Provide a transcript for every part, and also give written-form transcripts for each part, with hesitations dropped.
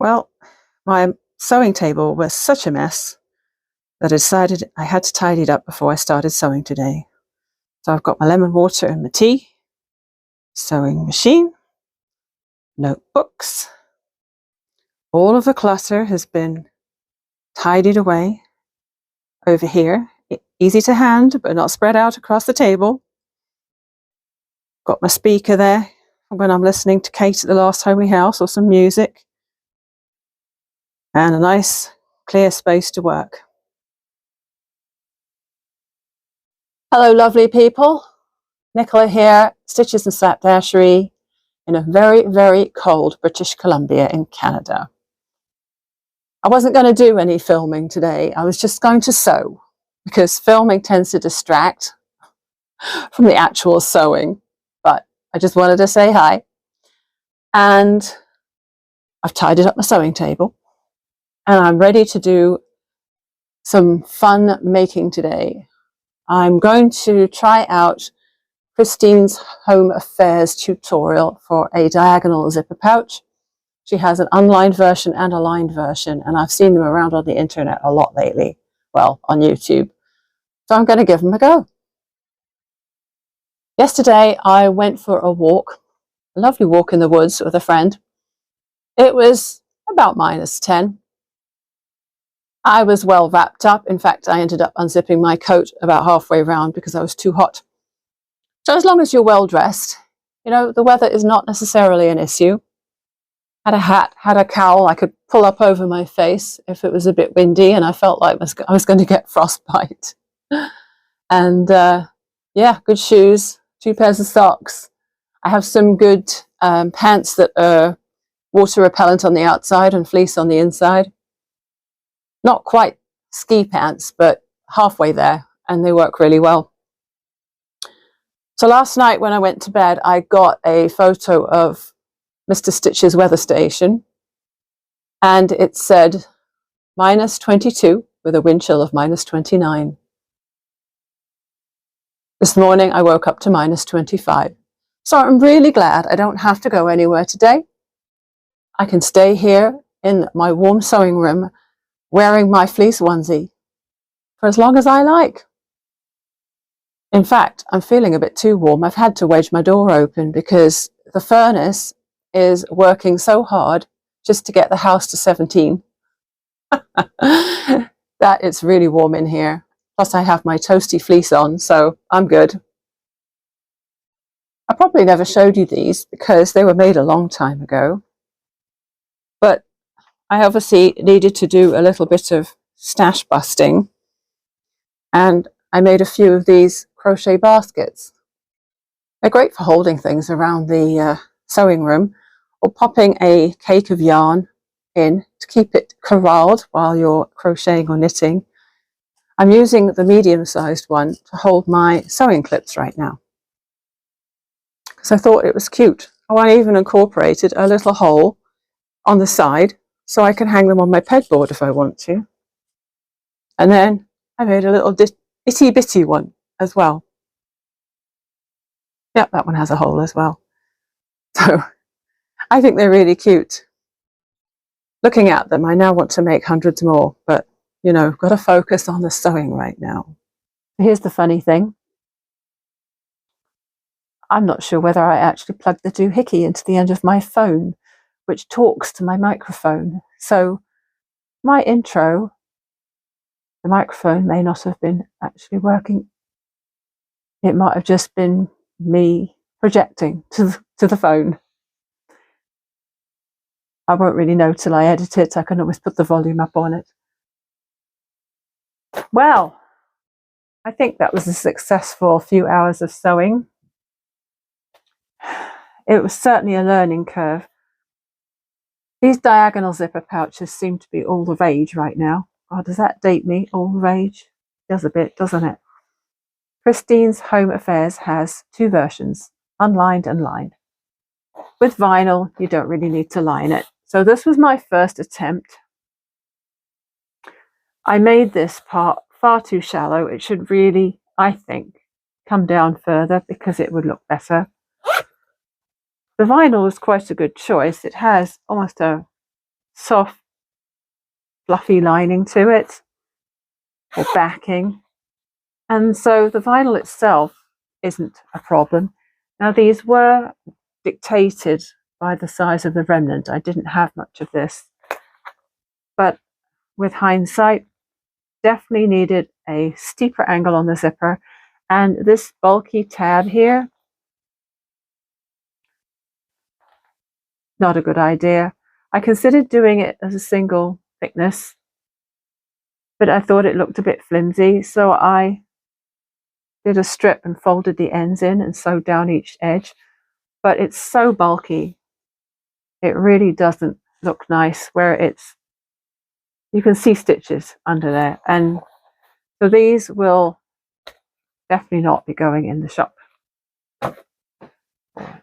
Well, my sewing table was such a mess that I decided I had to tidy it up before I started sewing today. So I've got my lemon water and my tea, sewing machine, notebooks. All of the clutter has been tidied away over here. Easy to hand, but not spread out across the table. Got my speaker there when I'm listening to Kate at the Last Homely House or some music. And a nice clear space to work. Hello lovely people, Nicola here, Stitches and Slapdashery in a very, very cold British Columbia in Canada. I wasn't going to do any filming today, I was just going to sew because filming tends to distract from the actual sewing, but I just wanted to say hi. And I've tidied up my sewing table and I'm ready to do some fun making today. I'm going to try out Christine's Home Affairs tutorial for a diagonal zipper pouch. She has an unlined version and a lined version, and I've seen them around on the internet a lot lately. Well, on YouTube. So I'm going to give them a go. Yesterday I went for a walk, a lovely walk in the woods with a friend. It was about -10. I was well wrapped up. In fact, I ended up unzipping my coat about halfway round because I was too hot. So as long as you're well dressed, you know, the weather is not necessarily an issue. Had a hat, had a cowl I could pull up over my face if it was a bit windy and I felt like I was going to get frostbite. And yeah, good shoes, 2 pairs of socks. I have some good pants that are water repellent on the outside and fleece on the inside. Not quite ski pants, but halfway there, and they work really well. So last night when I went to bed, I got a photo of Mr. Stitch's weather station, and it said -22 with a wind chill of -29. This morning I woke up to -25. So I'm really glad I don't have to go anywhere today. I can stay here in my warm sewing room wearing my fleece onesie for as long as I like. In fact, I'm feeling a bit too warm. I've had to wedge my door open because the furnace is working so hard just to get the house to 17 that it's really warm in here. Plus I have my toasty fleece on, so I'm good. I probably never showed you these because they were made a long time ago, but I obviously needed to do a little bit of stash busting, and I made a few of these crochet baskets. They're great for holding things around the sewing room or popping a cake of yarn in to keep it corralled while you're crocheting or knitting. I'm using the medium-sized one to hold my sewing clips right now because I thought it was cute. Oh, I even incorporated a little hole on the side so I can hang them on my pegboard if I want to. And then I made a little itty-bitty one as well. Yep, that one has a hole as well. So I think they're really cute. Looking at them, I now want to make hundreds more, but you know, got to focus on the sewing right now. Here's the funny thing. I'm not sure whether I actually plugged the doohickey into the end of my phone, which talks to my microphone. So my intro, the microphone may not have been actually working. It might have just been me projecting to the phone. I won't really know till I edit it. I can always put the volume up on it. Well, I think that was a successful few hours of sewing. It was certainly a learning curve. These diagonal zipper pouches seem to be all the rage right now. Oh, does that date me? All the rage? Does a bit, doesn't it? Christine's Home Affairs has 2 versions, unlined and lined. With vinyl, you don't really need to line it. So this was my first attempt. I made this part far too shallow. It should really, I think, come down further because it would look better. The vinyl is quite a good choice. It has almost a soft, fluffy lining to it, or backing. And so the vinyl itself isn't a problem. Now, these were dictated by the size of the remnant. I didn't have much of this, but with hindsight, definitely needed a steeper angle on the zipper. And this bulky tab here, not a good idea. I considered doing it as a single thickness, but I thought it looked a bit flimsy, so I did a strip and folded the ends in and sewed down each edge. But it's so bulky, it really doesn't look nice where it's, you can see stitches under there. And so these will definitely not be going in the shop,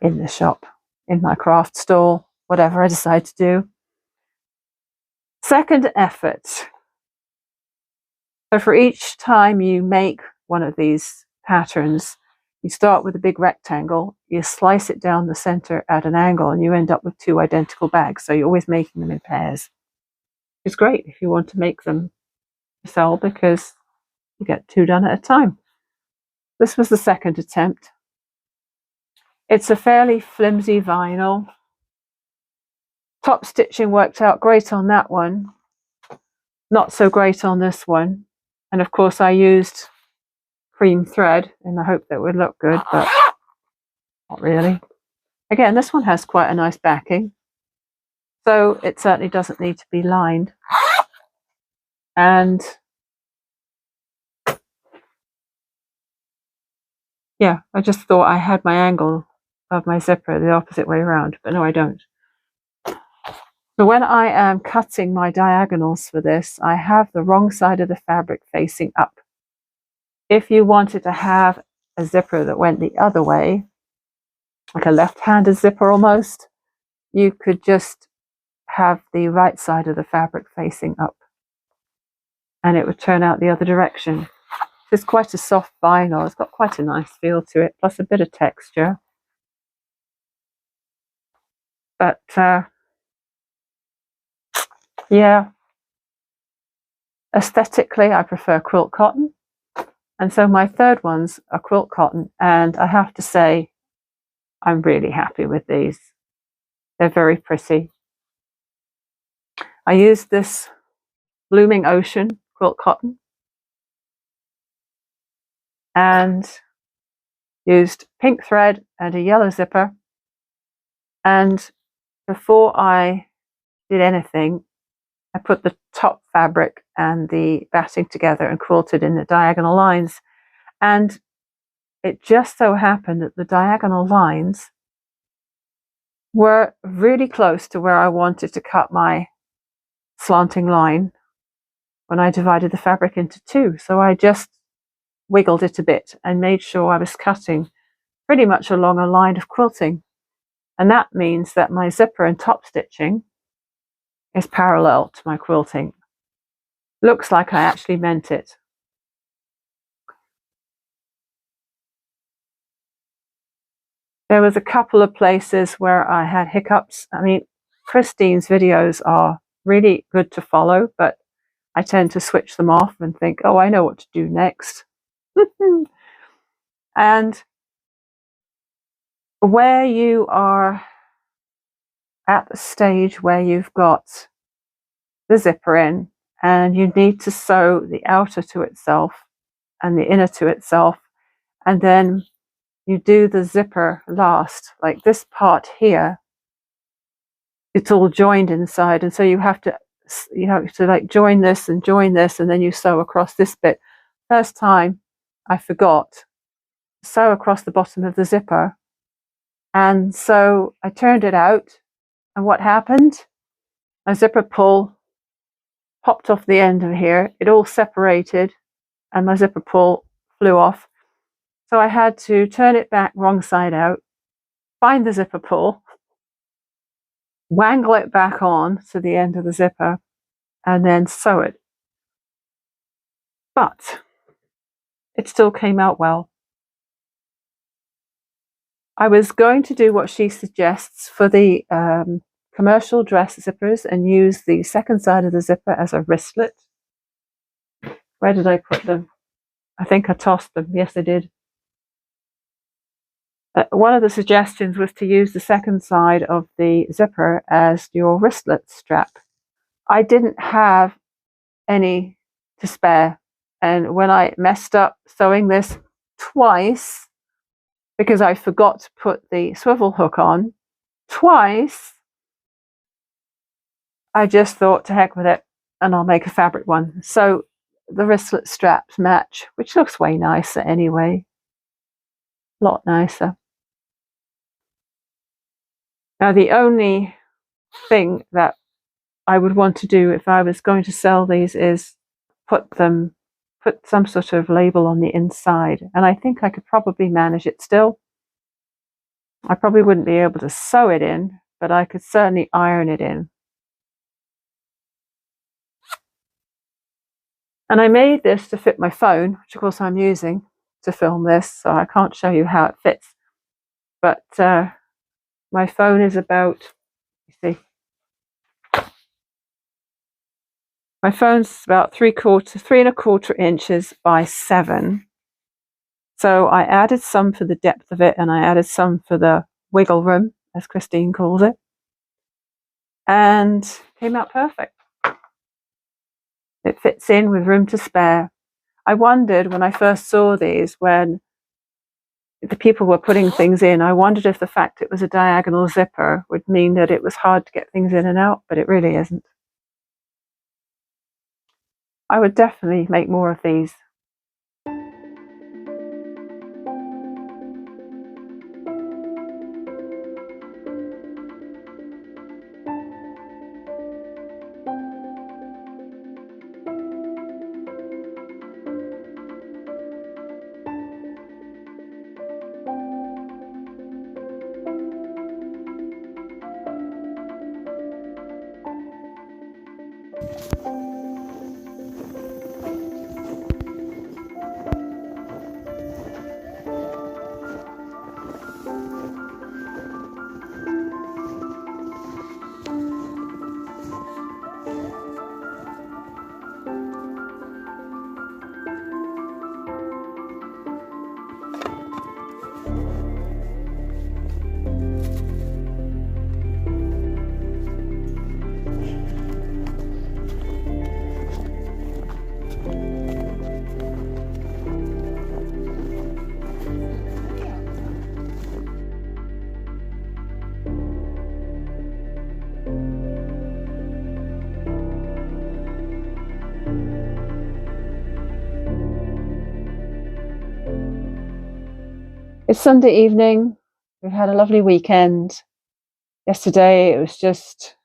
in my craft stall, whatever I decide to do. Second effort. So for each time you make one of these patterns, you start with a big rectangle, you slice it down the center at an angle, and you end up with two identical bags. So you're always making them in pairs. It's great if you want to make them to sell, because you get two done at a time. This was the second attempt. It's a fairly flimsy vinyl. Top stitching worked out great on that one, not so great on this one. And of course I used cream thread in the hope that it would look good, but not really. Again, this one has quite a nice backing, so it certainly doesn't need to be lined. And yeah, I just thought I had my angle of my zipper the opposite way around, but no, I don't. So when I am cutting my diagonals for this, I have the wrong side of the fabric facing up. If you wanted to have a zipper that went the other way, like a left-handed zipper almost, you could just have the right side of the fabric facing up, and it would turn out the other direction. It's quite a soft vinyl. It's got quite a nice feel to it, plus a bit of texture. But yeah, aesthetically, I prefer quilt cotton. And so my third ones are quilt cotton. And I have to say, I'm really happy with these. They're very pretty. I used this Blooming Ocean quilt cotton and used pink thread and a yellow zipper. And before I did anything, I put the top fabric and the batting together and quilted in the diagonal lines. And it just so happened that the diagonal lines were really close to where I wanted to cut my slanting line when I divided the fabric into two. So I just wiggled it a bit and made sure I was cutting pretty much along a line of quilting. And that means that my zipper and top stitching is parallel to my quilting. Looks like I actually meant it. There was a couple of places where I had hiccups. I mean, Christine's videos are really good to follow, but I tend to switch them off and think, oh, I know what to do next. And where you are at the stage where you've got the zipper in and you need to sew the outer to itself and the inner to itself, and then you do the zipper last, like this part here, it's all joined inside, and so you have to like join this, and then you sew across this bit. First time I forgot to sew across the bottom of the zipper, and so I turned it out, and what happened? My zipper pull popped off the end of here, it all separated, and my zipper pull flew off. So I had to turn it back wrong side out, find the zipper pull, wangle it back on to the end of the zipper, and then sew it. But it still came out well. I was going to do what she suggests for the commercial dress zippers and use the second side of the zipper as a wristlet. Where did I put them? I think I tossed them. Yes, I did. One of the suggestions was to use the second side of the zipper as your wristlet strap. I didn't have any to spare, and when I messed up sewing this twice because I forgot to put the swivel hook on twice, I just thought, to heck with it, and I'll make a fabric one. So the wristlet straps match, which looks way nicer anyway. A lot nicer. Now, the only thing that I would want to do if I was going to sell these is put some sort of label on the inside, and I think I could probably manage it still. I probably wouldn't be able to sew it in, but I could certainly iron it in. And I made this to fit my phone, which of course I'm using to film this, so I can't show you how it fits. But my phone is about, you see, my phone's about 3¼ inches by 7. So I added some for the depth of it, and I added some for the wiggle room, as Christine calls it, and came out perfect. It fits in with room to spare. I wondered when I first saw these, when the people were putting things in, I wondered if the fact it was a diagonal zipper would mean that it was hard to get things in and out, but it really isn't. I would definitely make more of these. It's Sunday evening. We've had a lovely weekend. Yesterday it was just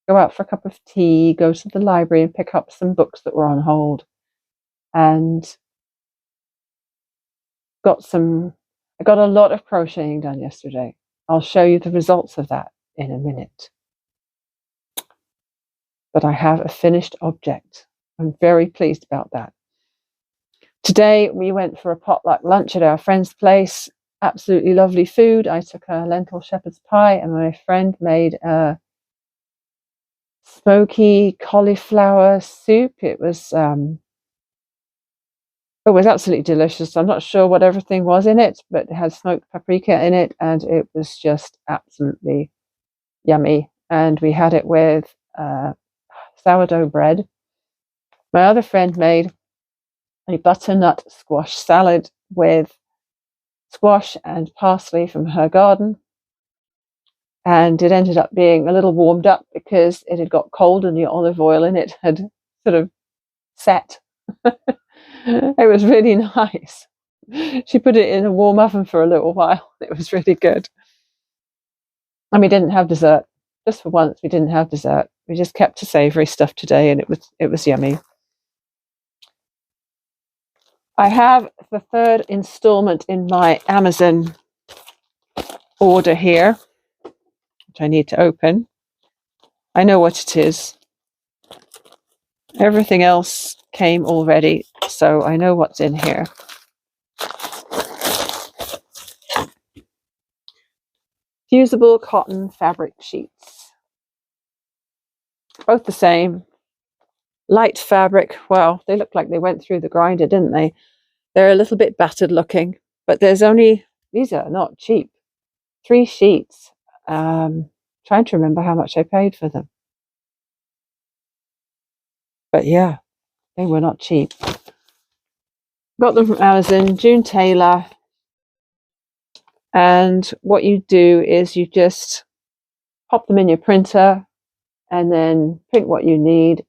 go out for a cup of tea, go to the library and pick up some books that were on hold. And I got a lot of crocheting done yesterday. I'll show you the results of that in a minute. But I have a finished object. I'm very pleased about that. Today we went for a potluck lunch at our friend's place. Absolutely lovely food. I took a lentil shepherd's pie, and my friend made a smoky cauliflower soup. It was absolutely delicious. I'm not sure what everything was in it, but it had smoked paprika in it, and it was just absolutely yummy. And we had it with sourdough bread. My other friend made a butternut squash salad with squash and parsley from her garden, and it ended up being a little warmed up because it had got cold and the olive oil in it had sort of set. It was really nice. She put it in a warm oven for a little while. It was really good. And we didn't have dessert. Just for once, we didn't have dessert. We just kept to savoury stuff today, and it was yummy. I have the third installment in my Amazon order here, which I need to open. I know what it is. Everything else came already, so I know what's in here. Fusible cotton fabric sheets. Both the same. Light fabric. Well, they look like they went through the grinder, didn't they? They're a little bit battered looking, but there's only, these are not cheap. 3 sheets. Trying to remember how much I paid for them. But yeah, they were not cheap. Got them from Amazon, June Taylor. And what you do is you just pop them in your printer and then print what you need,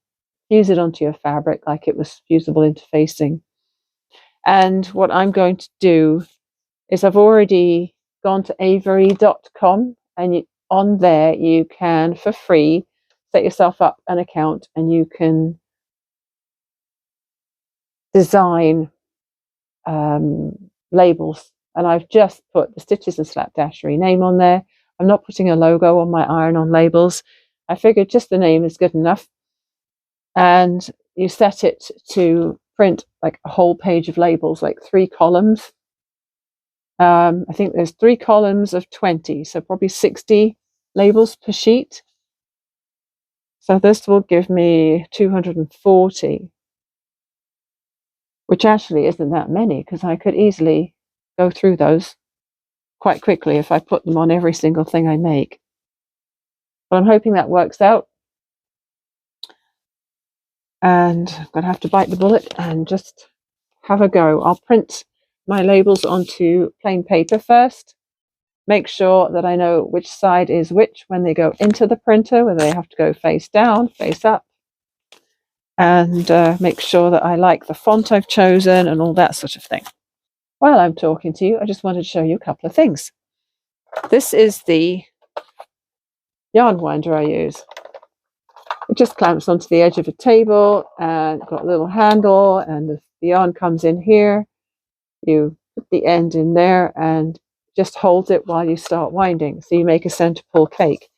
fuse it onto your fabric like it was fusible interfacing. And what I'm going to do is I've already gone to Ravelry.com, and on there you can, for free, set yourself up an account and you can design labels. And I've just put the Stitches and Slapdashery name on there. I'm not putting a logo on my iron-on labels. I figured just the name is good enough. And you set it to print like a whole page of labels, like 3 columns. I think there's 3 columns of 20, so probably 60 labels per sheet. So this will give me 240, which actually isn't that many, because I could easily go through those quite quickly if I put them on every single thing I make. But I'm hoping that works out. And I'm going to have to bite the bullet and just have a go. I'll print my labels onto plain paper first. Make sure that I know which side is which when they go into the printer, whether they have to go face down, face up. And make sure that I like the font I've chosen and all that sort of thing. While I'm talking to you, I just wanted to show you a couple of things. This is the yarn winder I use. It just clamps onto the edge of a table and got a little handle, and the yarn comes in here. You put the end in there and just hold it while you start winding. So you make a center pull cake.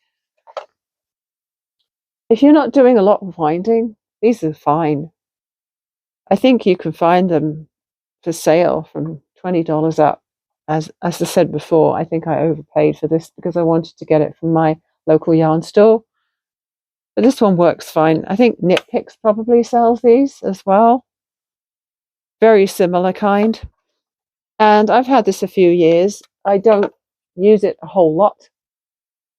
If you're not doing a lot of winding, these are fine. I think you can find them for sale from $20 up. As I said before, I think I overpaid for this because I wanted to get it from my local yarn store. But this one works fine. I think Knit Picks probably sells these as well. Very similar kind. And I've had this a few years. I don't use it a whole lot.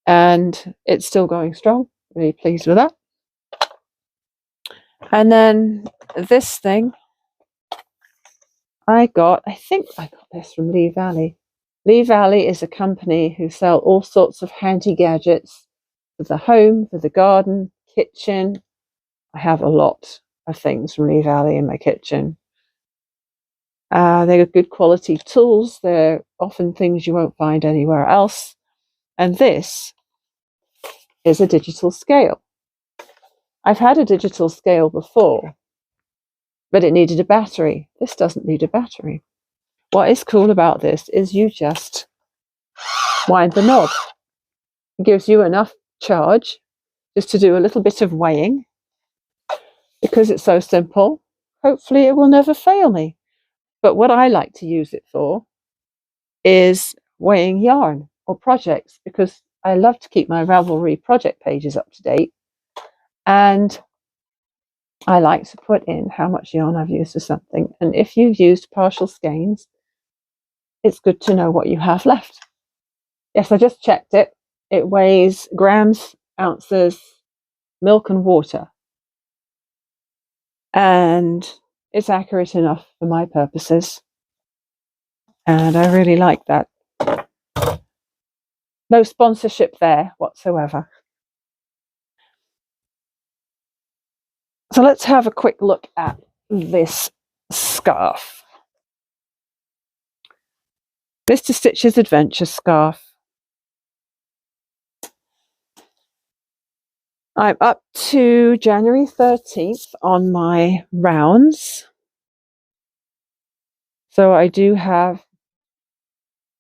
And it's still going strong. Really pleased with that. And then this thing I think I got this from Lee Valley. Lee Valley is a company who sell all sorts of handy gadgets for the home, for the garden, kitchen. I have a lot of things from Lee Valley in my kitchen. They're good quality tools. They're often things you won't find anywhere else. And this is a digital scale. I've had a digital scale before, but it needed a battery. This doesn't need a battery. What is cool about this is you just wind the knob. It gives you enough charge just to do a little bit of weighing. Because it's so simple, hopefully it will never fail me. But what I like to use it for is weighing yarn or projects, because I love to keep my Ravelry project pages up to date. And I like to put in how much yarn I've used for something. And if you've used partial skeins, it's good to know what you have left. Yes, I just checked it. It weighs grams, ounces, milk and water. And it's accurate enough for my purposes. And I really like that. No sponsorship there whatsoever. So let's have a quick look at this scarf. Mr. Stitch's Adventure Scarf. I'm up to January 13th on my rounds. So I do have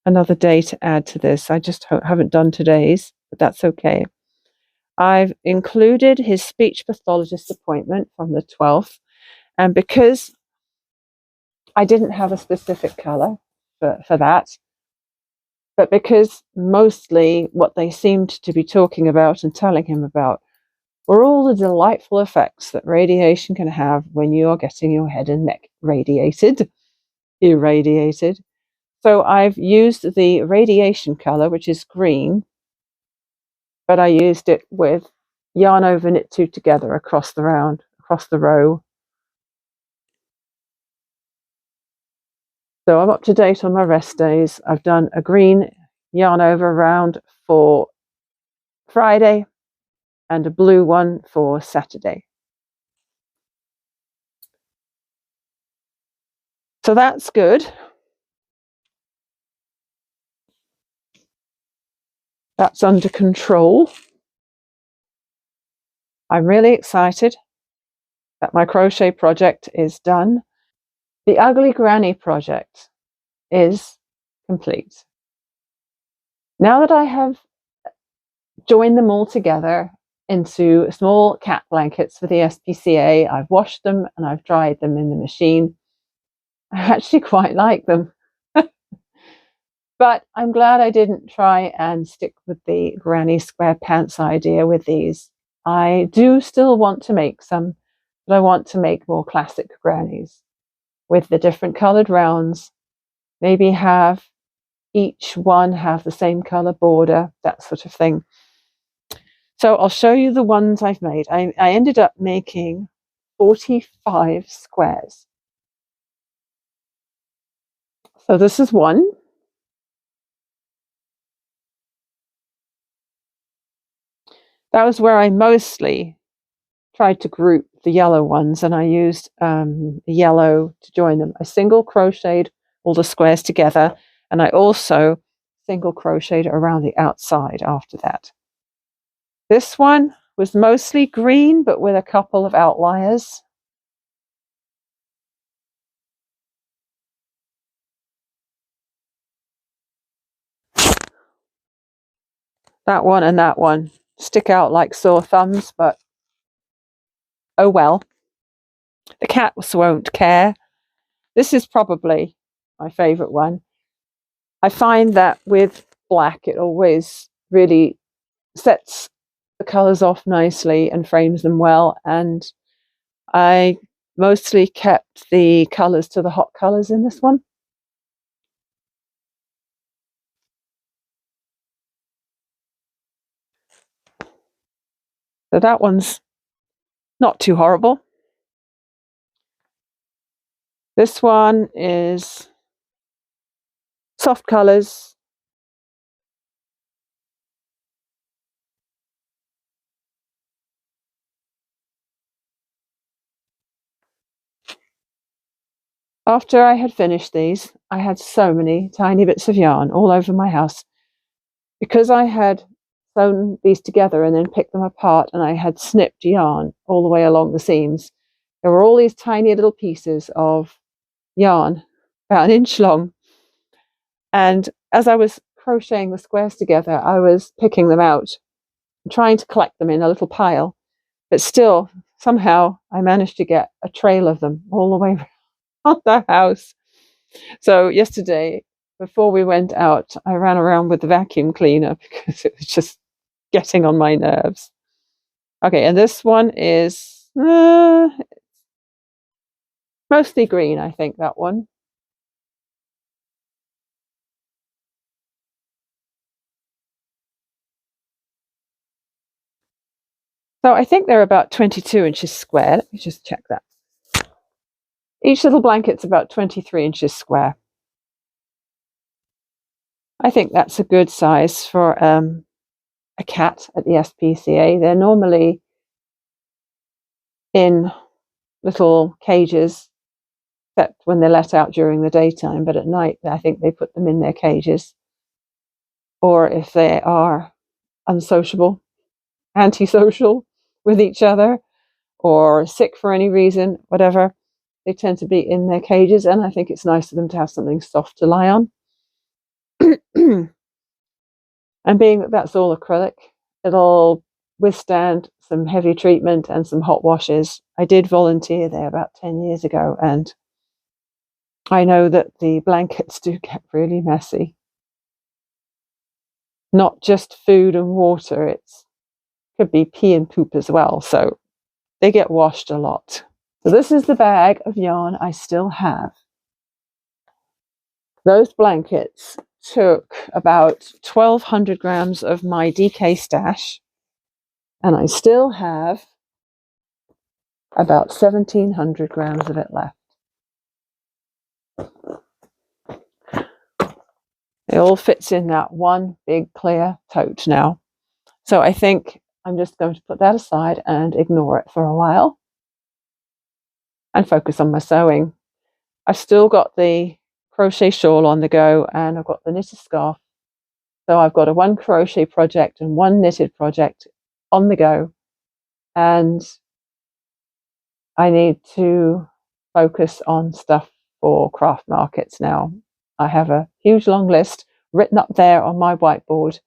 another day to add to this. I just haven't done today's, but that's okay. I've included his speech pathologist appointment from the 12th. And because I didn't have a specific colour for that, but because mostly what they seemed to be talking about and telling him about for all the delightful effects that radiation can have when you are getting your head and neck irradiated. So I've used the radiation color, which is green, but I used it with yarn over knit two together across the row. So I'm up to date on my rest days. I've done a green yarn over round for Friday and a blue one for Saturday. So that's good. That's under control. I'm really excited that my crochet project is done. The Ugly Granny project is complete. Now that I have joined them all together into small cat blankets for the SPCA, I've washed them and I've dried them in the machine. I actually quite like them. But I'm glad I didn't try and stick with the granny square pants idea with these. I do still want to make some, but I want to make more classic grannies with the different coloured rounds. Maybe have each one have the same colour border, that sort of thing. So I'll show you the ones I've made. I ended up making 45 squares. So this is one. That was where I mostly tried to group the yellow ones, and I used yellow to join them. I single crocheted all the squares together, and I also single crocheted around the outside after that. This one was mostly green, but with a couple of outliers. That one and that one stick out like sore thumbs, but oh well. The cats won't care. This is probably my favourite one. I find that with black, it always really sets the colours off nicely and frames them well. And I mostly kept the colours to the hot colours in this one. So that one's not too horrible. This one is soft colours. After I had finished these, I had so many tiny bits of yarn all over my house. Because I had sewn these together and then picked them apart, and I had snipped yarn all the way along the seams, there were all these tiny little pieces of yarn, about an inch long. And as I was crocheting the squares together, I was picking them out, trying to collect them in a little pile. But still, somehow, I managed to get a trail of them all the way around the house. So yesterday, before we went out, I ran around with the vacuum cleaner because it was just getting on my nerves. Okay, and this one is mostly green, I think, that one. So I think they're about 22 inches square. Let me just check that. Each little blanket's about 23 inches square. I think that's a good size for a cat at the SPCA. They're normally in little cages, except when they're let out during the daytime, but at night I think they put them in their cages. Or if they are unsociable, antisocial with each other, or sick for any reason, whatever, they tend to be in their cages, and I think it's nice for them to have something soft to lie on. And being that that's all acrylic, it'll withstand some heavy treatment and some hot washes. I did volunteer there about 10 years ago, and I know that the blankets do get really messy. Not just food and water, it's could be pee and poop as well, so they get washed a lot. So this is the bag of yarn I still have. Those blankets took about 1,200 grams of my DK stash, and I still have about 1,700 grams of it left. It all fits in that one big clear tote now. So I think I'm just going to put that aside and ignore it for a while and focus on my sewing. I've still got the crochet shawl on the go, and I've got the knitted scarf. So I've got a one crochet project and one knitted project on the go, and I need to focus on stuff for craft markets now. I have a huge long list written up there on my whiteboard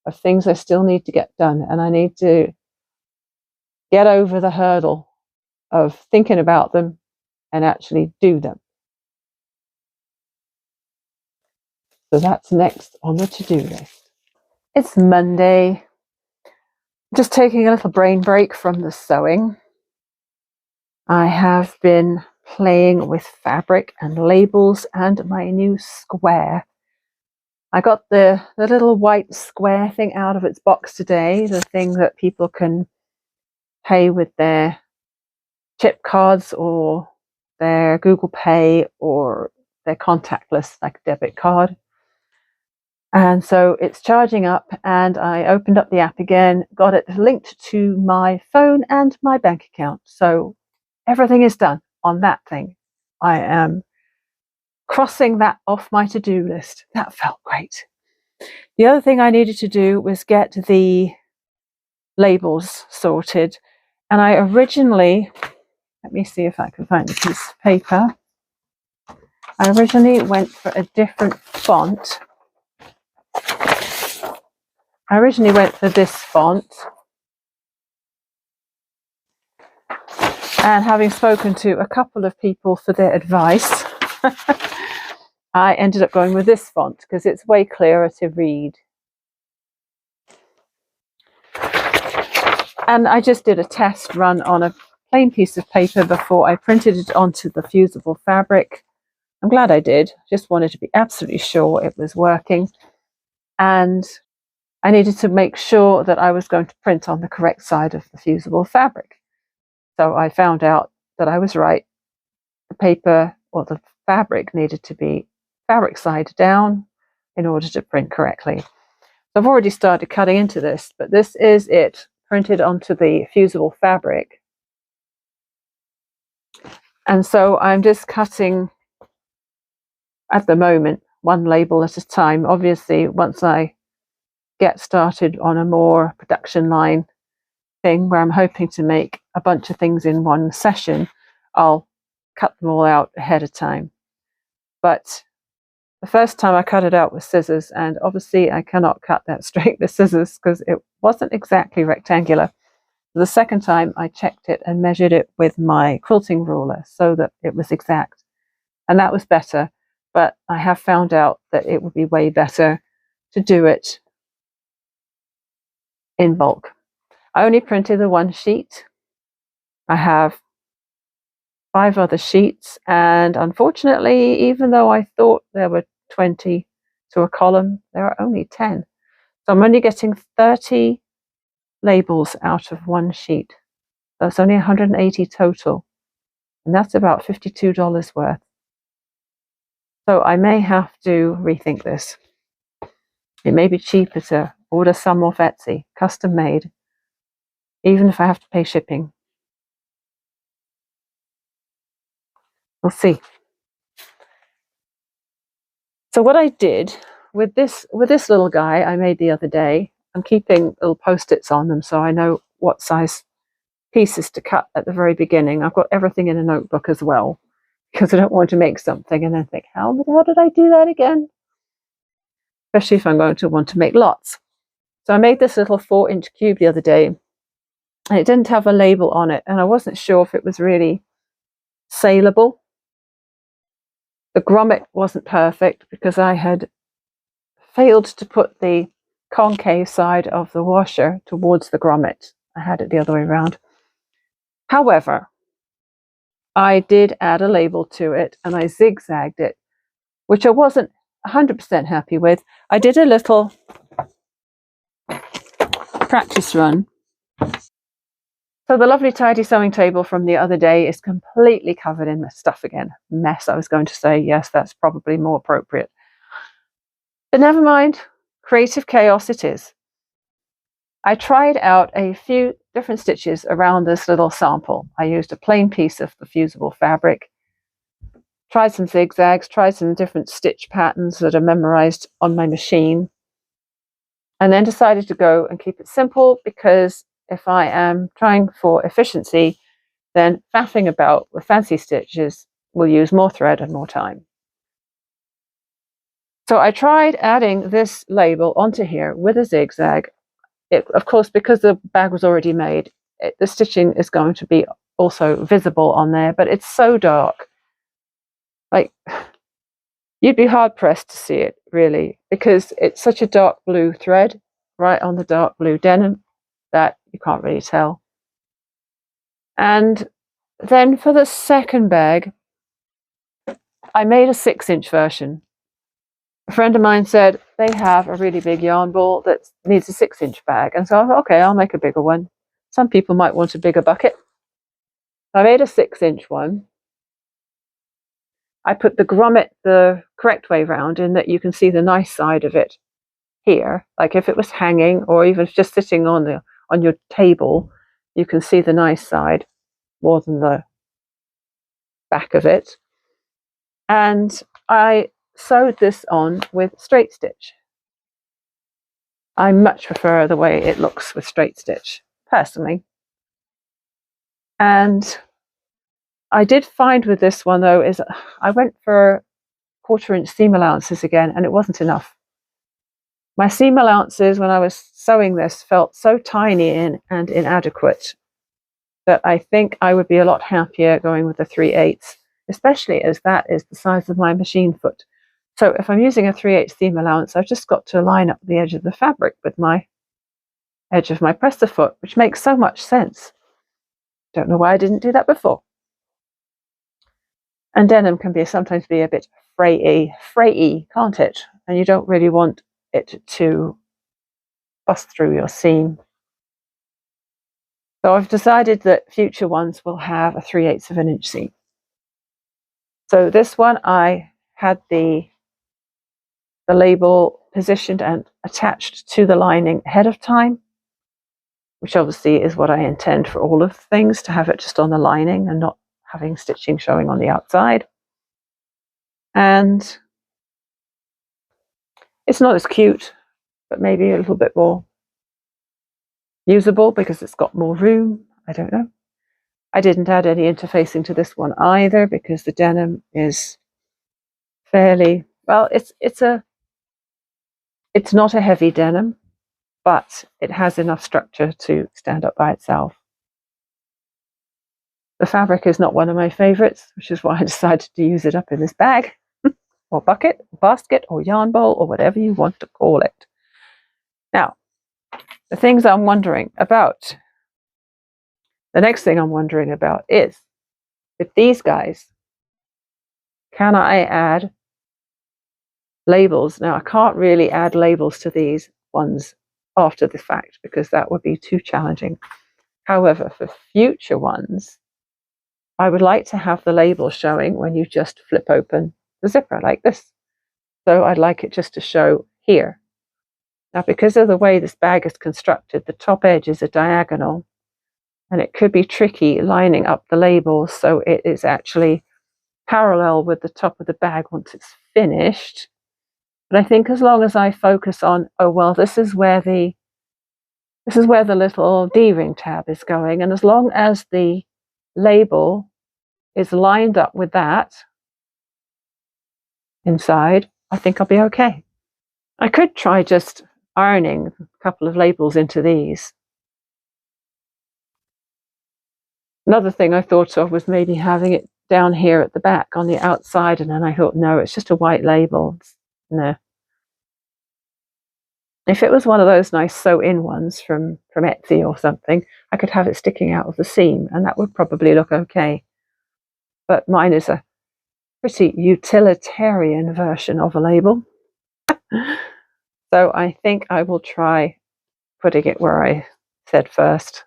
of things I still need to get done, and I need to get over the hurdle of thinking about them and actually do them. So that's next on the to-do list. It's Monday. Just taking a little brain break from the sewing. I have been playing with fabric and labels and my new square. I got the little white square thing out of its box today, the thing that people can pay with their chip cards or their Google Pay or their contactless, like debit card. And so it's charging up, and I opened up the app again, got it linked to my phone and my bank account. So everything is done on that thing. I am crossing that off my to-do list. That felt great. The other thing I needed to do was get the labels sorted. And I originally, let me see if I can find a piece of paper. I originally went for a different font. I originally went for this font. And having spoken to a couple of people for their advice, I ended up going with this font because it's way clearer to read. And I just did a test run on a plain piece of paper before I printed it onto the fusible fabric. I'm glad I did. Just wanted to be absolutely sure it was working. And I needed to make sure that I was going to print on the correct side of the fusible fabric. So I found out that I was right. The paper or the fabric needed to be fabric side down in order to print correctly. So I've already started cutting into this, but this is it printed onto the fusible fabric. And so I'm just cutting at the moment one label at a time. Obviously, once I get started on a more production line thing where I'm hoping to make a bunch of things in one session, I'll cut them all out ahead of time. But the first time I cut it out with scissors, and obviously I cannot cut that straight with scissors because it wasn't exactly rectangular. The second time I checked it and measured it with my quilting ruler so that it was exact, and that was better. But I have found out that it would be way better to do it in bulk. I only printed the one sheet. I have 5 other sheets, and unfortunately, even though I thought there were 20 to a column, there are only 10. So I'm only getting 30 labels out of one sheet. That's only 180 total, and that's about $52 worth. So I may have to rethink this. It may be cheaper to order some off Etsy, custom made, even if I have to pay shipping. We'll see. So what I did with this little guy I made the other day, I'm keeping little post-its on them so I know what size pieces to cut at the very beginning. I've got everything in a notebook as well because I don't want to make something and then think, how the hell did I do that again? Especially if I'm going to want to make lots. So I made this little 4-inch cube the other day, and it didn't have a label on it, and I wasn't sure if it was really saleable. The grommet wasn't perfect because I had failed to put the concave side of the washer towards the grommet. I had it the other way around. However, I did add a label to it and I zigzagged it, which I wasn't 100% happy with. I did a little practice run. So the lovely tidy sewing table from the other day is completely covered in stuff again. Mess, I was going to say. Yes, that's probably more appropriate. But never mind, creative chaos it is. I tried out a few different stitches around this little sample. I used a plain piece of the fusible fabric, tried some zigzags, tried some different stitch patterns that are memorized on my machine, and then decided to go and keep it simple, because if I am trying for efficiency, then faffing about with fancy stitches will use more thread and more time. So I tried adding this label onto here with a zigzag. Of course, because the bag was already made, the stitching is going to be also visible on there, but it's so dark. Like, you'd be hard pressed to see it, really, because it's such a dark blue thread right on the dark blue denim that you can't really tell. And then for the second bag, I made a 6-inch version. A friend of mine said they have a really big yarn ball that needs a 6-inch bag. And so I thought, okay, I'll make a bigger one. Some people might want a bigger bucket. I made a 6-inch one. I put the grommet the correct way round, in that you can see the nice side of it here. Like if it was hanging or even just sitting on your table, you can see the nice side more than the back of it. And I sewed this on with straight stitch. I much prefer the way it looks with straight stitch, personally. And I did find with this one, though, is I went for 1/4-inch seam allowances again, and it wasn't enough. My seam allowances when I was sewing this felt so tiny and inadequate that I think I would be a lot happier going with the 3/8, especially as that is the size of my machine foot. So if I'm using a 3/8 seam allowance, I've just got to line up the edge of the fabric with my edge of my presser foot, which makes so much sense. Don't know why I didn't do that before. And denim can sometimes be a bit frayy, can't it? And you don't really want it to bust through your seam. So I've decided that future ones will have a 3/8 of an inch seam. So this one, I had the label positioned and attached to the lining ahead of time, which obviously is what I intend for all of the things, to have it just on the lining and not having stitching showing on the outside. And it's not as cute, but maybe a little bit more usable because it's got more room. I don't know. I didn't add any interfacing to this one either, because the denim is fairly, well, it's not a heavy denim, but it has enough structure to stand up by itself. The fabric is not one of my favorites, which is why I decided to use it up in this bag, or bucket, or basket, or yarn bowl, or whatever you want to call it. Now, the things I'm wondering about, the next thing I'm wondering about is, with these guys, can I add labels? Now, I can't really add labels to these ones after the fact, because that would be too challenging. However, for future ones, I would like to have the label showing when you just flip open the zipper like this. So I'd like it just to show here. Now, because of the way this bag is constructed, the top edge is a diagonal, and it could be tricky lining up the labels so it is actually parallel with the top of the bag once it's finished. But I think as long as I focus on, oh well, this is where the little D-ring tab is going, and as long as the label is lined up with that inside, I think I'll be okay. I could try just ironing a couple of labels into these. Another thing I thought of was maybe having it down here at the back on the outside, and then I thought, no, it's just a white label. No. If it was one of those nice sew-in ones from Etsy or something, I could have it sticking out of the seam, and that would probably look okay. But mine is a pretty utilitarian version of a label. So I think I will try putting it where I said first.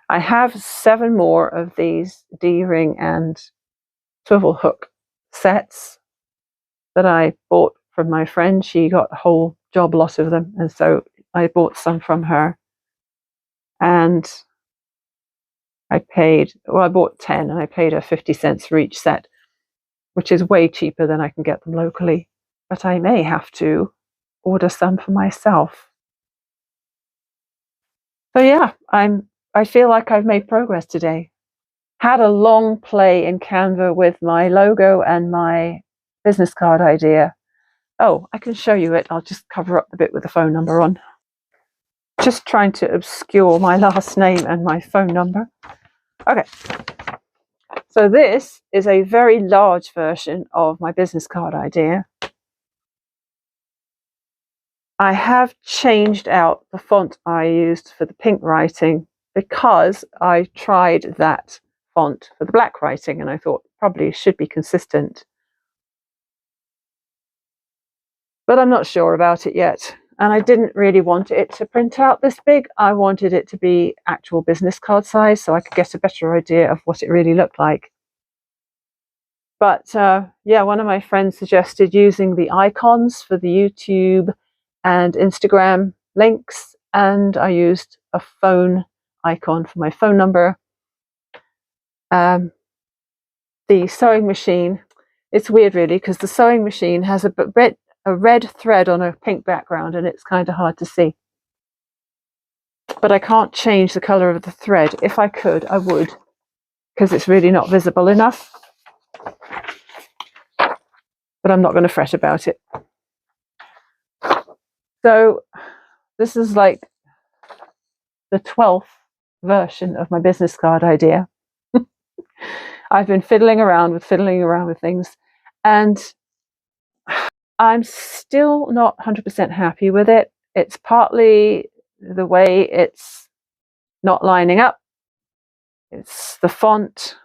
I have 7 more of these D-ring and swivel hook sets that I bought from my friend. She got a whole job lot of them, and so I bought some from her. And I bought 10 and I paid her 50 cents for each set, which is way cheaper than I can get them locally. But I may have to order some for myself. So yeah, I feel like I've made progress today. Had a long play in Canva with my logo and my business card idea. Oh, I can show you it. I'll just cover up the bit with the phone number on. Just trying to obscure my last name and my phone number. Okay. So this is a very large version of my business card idea. I have changed out the font I used for the pink writing because I tried that font for the black writing and I thought probably should be consistent. But I'm not sure about it yet. And I didn't really want it to print out this big. I wanted it to be actual business card size so I could get a better idea of what it really looked like. But yeah, one of my friends suggested using the icons for the YouTube and Instagram links, and I used a phone icon for my phone number. The sewing machine, it's weird really, because the sewing machine has a red thread on a pink background and it's kind of hard to see. But I can't change the color of the thread. If I could, I would, because it's really not visible enough. But I'm not going to fret about it. So this is like the 12th version of my business card idea. I've been fiddling around with things, and I'm still not 100% happy with it. It's partly the way it's not lining up. It's the font.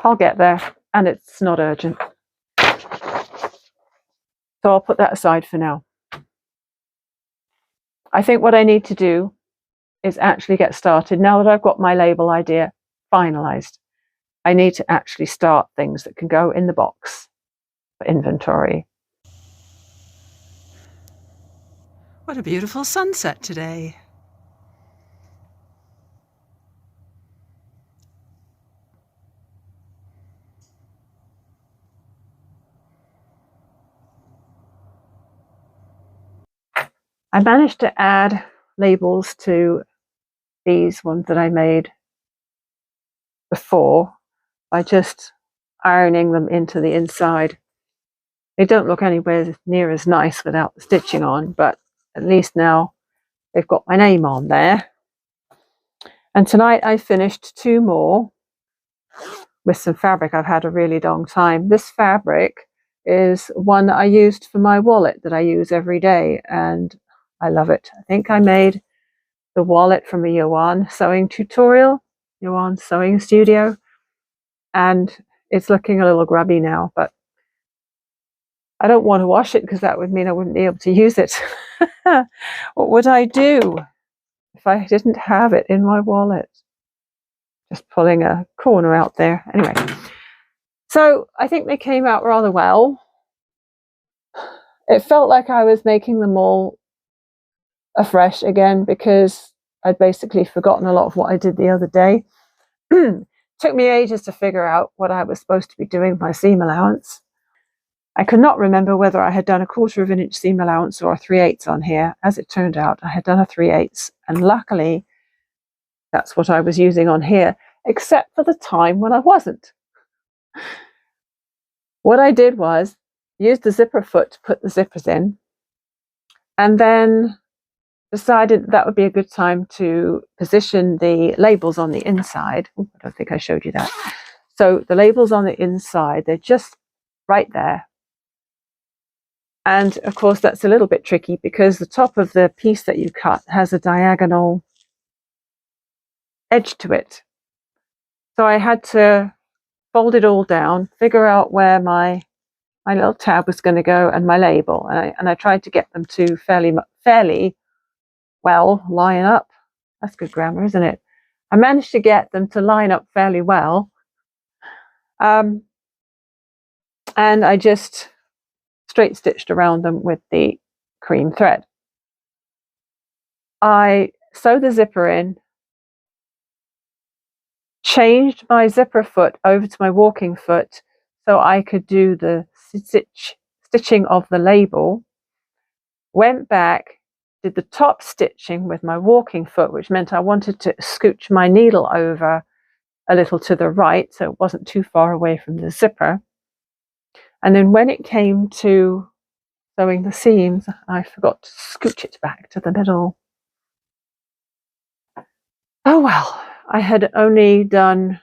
I'll get there, and it's not urgent. So I'll put that aside for now. I think what I need to do is actually get started. Now that I've got my label idea finalized, I need to actually start things that can go in the box for inventory. What a beautiful sunset today. I managed to add labels to these ones that I made before by just ironing them into the inside. They don't look anywhere near as nice without the stitching on, but at least now they've got my name on there. And tonight I finished 2 more with some fabric I've had a really long time. This fabric is one that I used for my wallet that I use every day, and I love it. I think I made the wallet from a Yoan sewing tutorial, Yoan Sewing Studio, and it's looking a little grubby now, but I don't want to wash it because that would mean I wouldn't be able to use it. What would I do if I didn't have it in my wallet? Just pulling a corner out there. Anyway, so I think they came out rather well. It felt like I was making them all afresh again because I'd basically forgotten a lot of what I did the other day. Took me ages to figure out what I was supposed to be doing with my seam allowance. I could not remember whether I had done a 1/4 of an inch seam allowance or a 3/8 on here. As it turned out, I had done a 3/8, and luckily that's what I was using on here, except for the time when I wasn't. What I did was use the zipper foot to put the zippers in, and then decided that would be a good time to position the labels on the inside. Ooh, I don't think I showed you that. So the labels on the inside, they're just right there. And of course, that's a little bit tricky because the top of the piece that you cut has a diagonal edge to it. So I had to fold it all down, figure out where my little tab was going to go and my label. And I tried to get them to fairly well line up. That's good grammar, isn't it? I managed to get them to line up fairly well. And I just straight stitched around them with the cream thread. I sewed the zipper in, changed my zipper foot over to my walking foot so I could do the stitching of the label, went back, did the top stitching with my walking foot, which meant I wanted to scooch my needle over a little to the right so it wasn't too far away from the zipper. And then when it came to sewing the seams, I forgot to scooch it back to the middle. Oh well, I had only done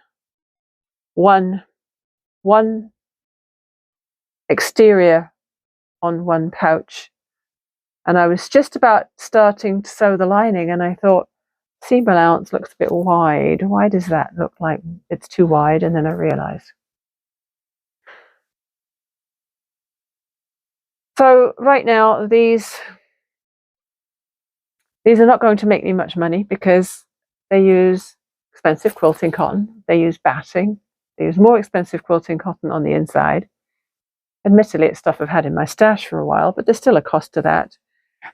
one exterior on one pouch, and I was just about starting to sew the lining, and I thought, seam allowance looks a bit wide. Why does that look like it's too wide? And then I realized. So right now, these are not going to make me much money because they use expensive quilting cotton, they use batting, they use more expensive quilting cotton on the inside. Admittedly, it's stuff I've had in my stash for a while, but there's still a cost to that.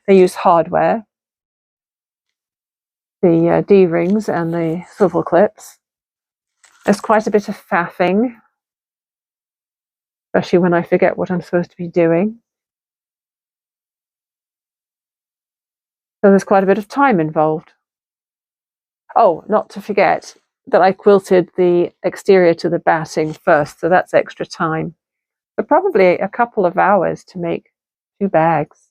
They use hardware, the D-rings and the swivel clips. There's quite a bit of faffing, especially when I forget what I'm supposed to be doing. So there's quite a bit of time involved. Oh, not to forget that I quilted the exterior to the batting first, so that's extra time. But probably a couple of hours to make 2 bags.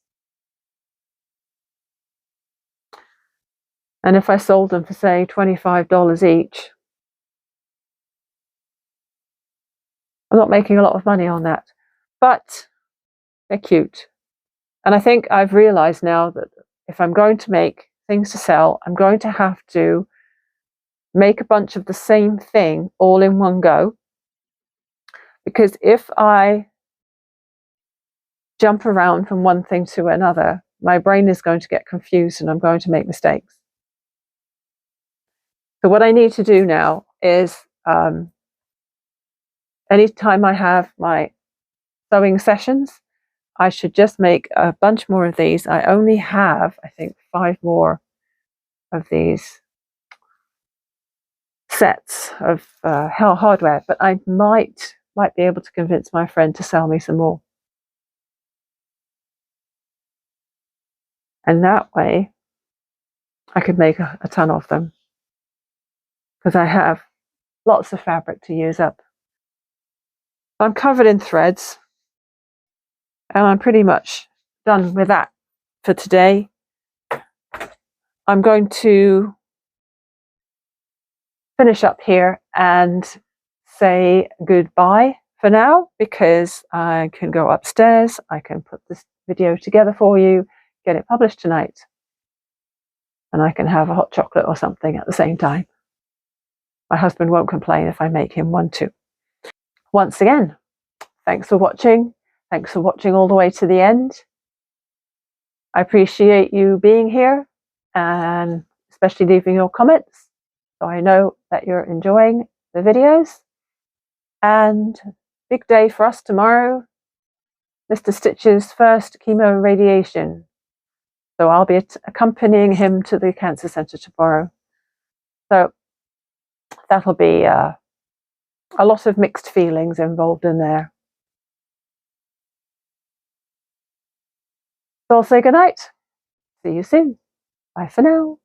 And if I sold them for, say, $25 each, I'm not making a lot of money on that. But they're cute. And I think I've realized now that if I'm going to make things to sell, I'm going to have to make a bunch of the same thing all in one go. Because if I jump around from one thing to another, my brain is going to get confused and I'm going to make mistakes. So what I need to do now is anytime I have my sewing sessions, I should just make a bunch more of these. I only have, I think, 5 more of these sets of hardware, but I might be able to convince my friend to sell me some more. And that way I could make a ton of them because I have lots of fabric to use up. I'm covered in threads and I'm pretty much done with that for today. I'm going to finish up here and say goodbye for now because I can go upstairs, I can put this video together for you, get it published tonight, and I can have a hot chocolate or something at the same time. My husband won't complain if I make him one too. Once again, thanks for watching. Thanks for watching all the way to the end. I appreciate you being here and especially leaving your comments so I know that you're enjoying the videos. And big day for us tomorrow, Mr. Stitch's first chemo radiation. So I'll be accompanying him to the cancer center tomorrow. So that'll be a lot of mixed feelings involved in there. So I'll say goodnight. See you soon. Bye for now.